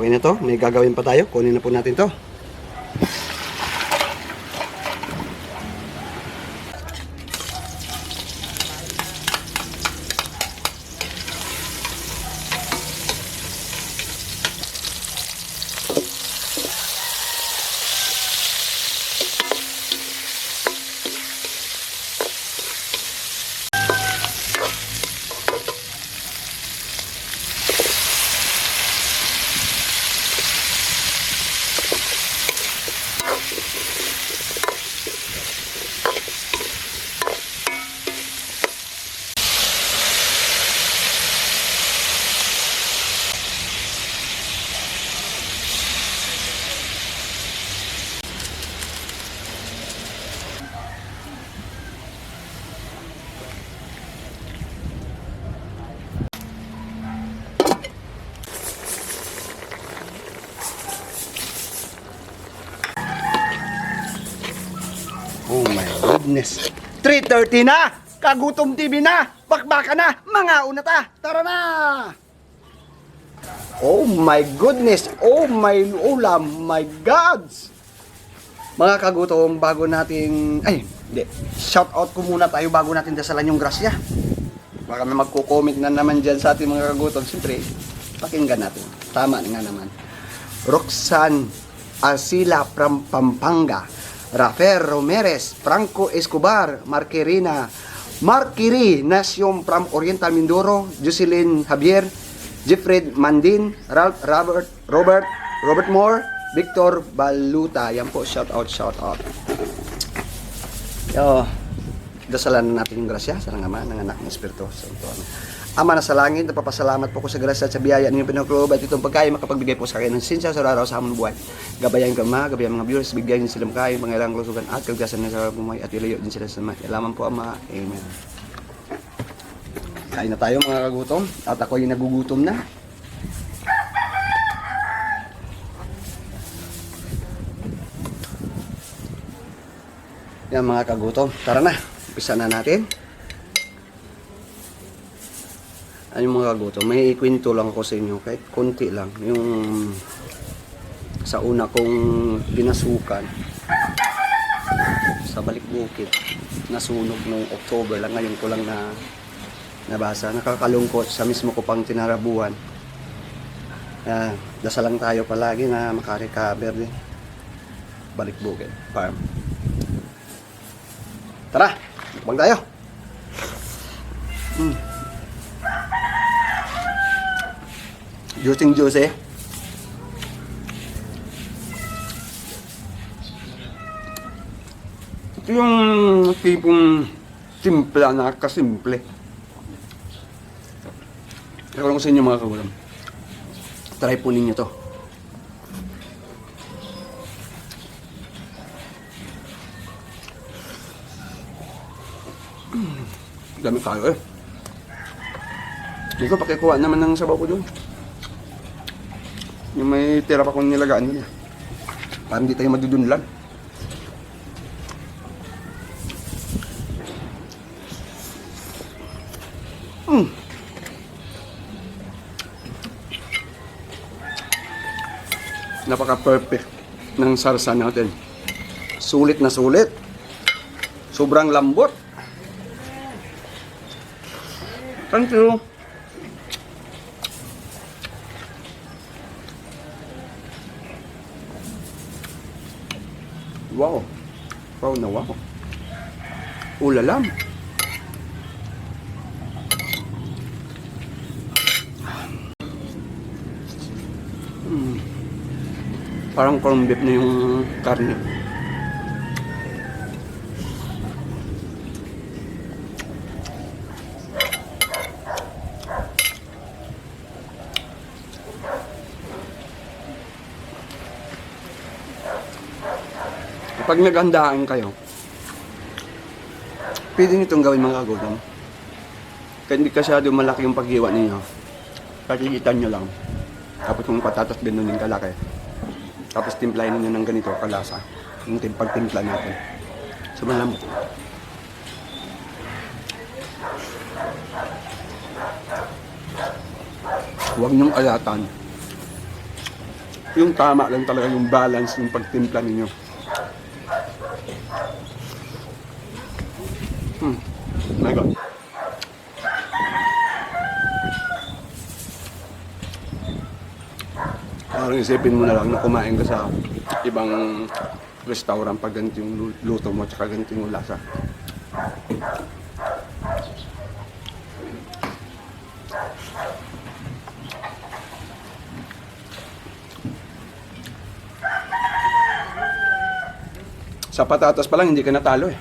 Okay na to. May gagawin pa tayo. Kunin na po natin to. Oh my goodness. 3:30 na! Kagutom TV na! Bakbaka na! Mga una ta! Tara na! Oh my goodness! Oh my ulam! My gods! Mga kagutom, bago natin... Ay, hindi. Shout out ko muna tayo bago natin dasalan yung grasya. Baka may magko-comment na naman dyan sa ating mga kagutom. Siyempre, pakinggan natin. Tama nga naman. Roxanne Arcila from Pampanga, Rafael Romeres, Franco Escobar, Marquiri Nasyon from Oriental Mindoro, Jocelyn Javier, Jeffrey Mandin, Ralph Robert Moore, Victor Baluta. Yan po, shout out. Dasalan na natin yung grasya sa Ama ng Anak ng Espiritu Santo. Ama na sa langit, napapasalamat po ko sa grasya at sa biyaya ninyong pinagkaloob at itong pagkain makapagbigay po sa akin ng sinsya sa araw sa among buhay. Gabayan ka gabayan mga viewers, bigyan niyo sila makain, pangailangang kalusugan at kagasan ng sarap buhay at ilayo din sila sa alaman po Ama. Amen. Kain na tayo mga kagutom at ako yung nagugutom na. Yan mga kagutom, tara na, umpisa na natin. Ano yung mga kagutom, may ikwento lang ako sa inyo, kahit konti lang. Yung sa una kong binasukan sa Balikbukid, nasunog noong October lang, ngayon ko lang nabasa. Nakakalungkot sa mismo ko pang tinarabuhan. Dasal lang tayo palagi na makarecover din. Balikbukid farm. Tara, bang tayo. Juice. Ito yung tipong simpla na kasimple. Kaya ko sa inyo mga kagulam. Try po ninyo to. Dami tayo eh. Hindi ko pakikuha naman ng sabaw ko doon. Yung may tira pa kong nilagaan doon. Para hindi tayo madudunlan. Napaka-perfect ng sarsa natin. Sulit na sulit. Sobrang lambot. Thank you. Wow. Wow na wow. Ulalam. Parang corned beef na yung karne. Pag naghandaan kayo, pwede nyo itong gawin mga kagutom. Kaya hindi kasyado malaki yung paghiwa ninyo. Kakilitan nyo lang. Tapos yung patatas ganun din kalaki. Tapos timplahin nyo ng ganito kalasa. Yung pagtimpla natin. So malamot. Huwag nyong alatan. Yung tama lang talaga, yung balance, yung pagtimpla ninyo. My God. Parang isipin mo na lang na kumain ka sa ibang restaurant pag ganito yung luto mo at saka ganito yung lasa. Sa patatas pa lang, hindi ka natalo eh.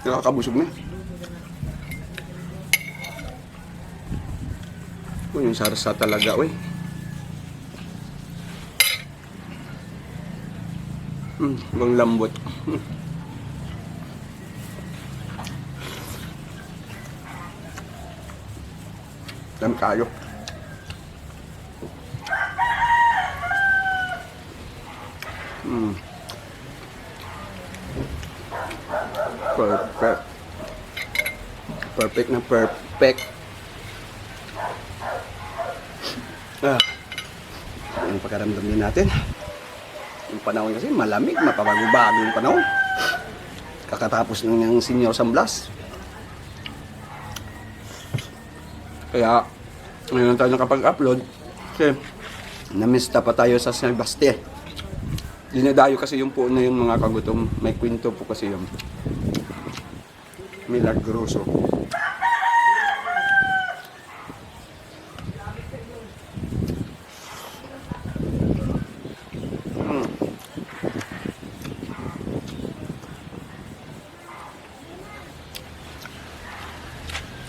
Nakakabusog na. Yung sarsa talaga, uy. Ang lambot. Dami kayo. Perfect. Perfect na perfect. Yung pagkaramdam din natin. Yung panahon kasi malamig, mapabago-bago yung panahon. Kakatapos ng Senior San Blas. Kaya, ngayon tayo nakapag-upload. Kasi, namista pa tayo sa San Baste. Dinadayo kasi yung po na yun mga kagutom. May kwento po kasi yung Milagroso.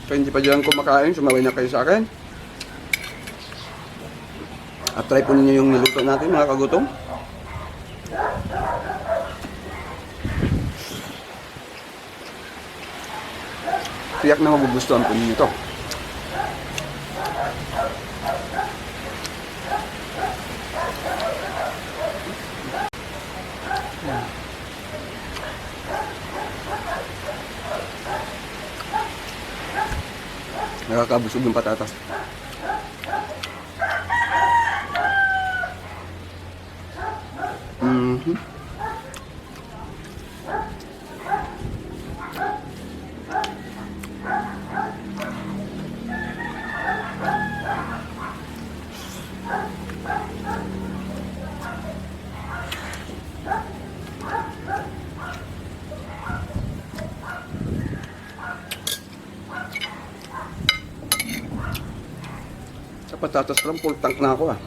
Kaya hindi pa dyan kumakain, sumaway na kayo sa akin. At try po ninyo yung niluto natin mga kagutom. Tiyak na magugustuhan po ninyo ito. Nakakabusog yung patatas. Sa patatas lang, full tank na ako ah.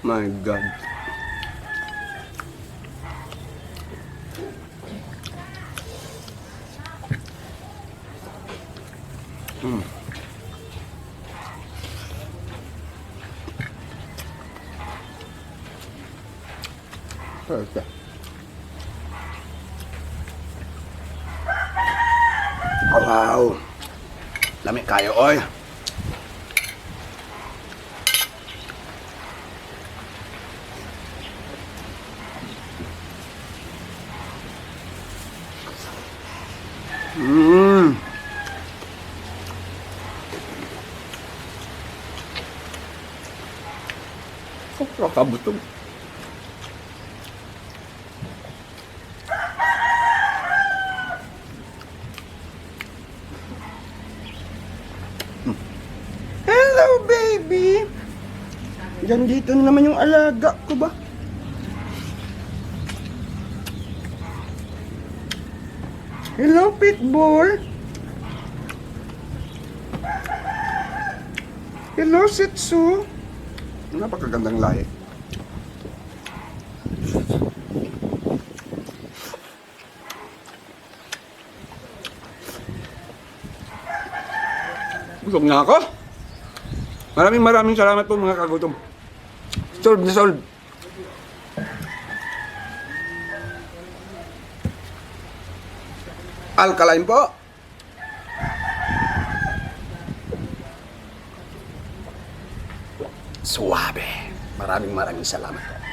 My God. Perfect. Wow. Lamig kayo, oy. Kakabutog. Hello, baby! Diyan dito na naman yung alaga ko ba? Hello, pitbull! Hello, Shih Tzu! Napakagandang lahi. Busog na ako. Maraming salamat po mga kagutom. Solve na solve. Alkaline po. Suwabe. Maraming salamat.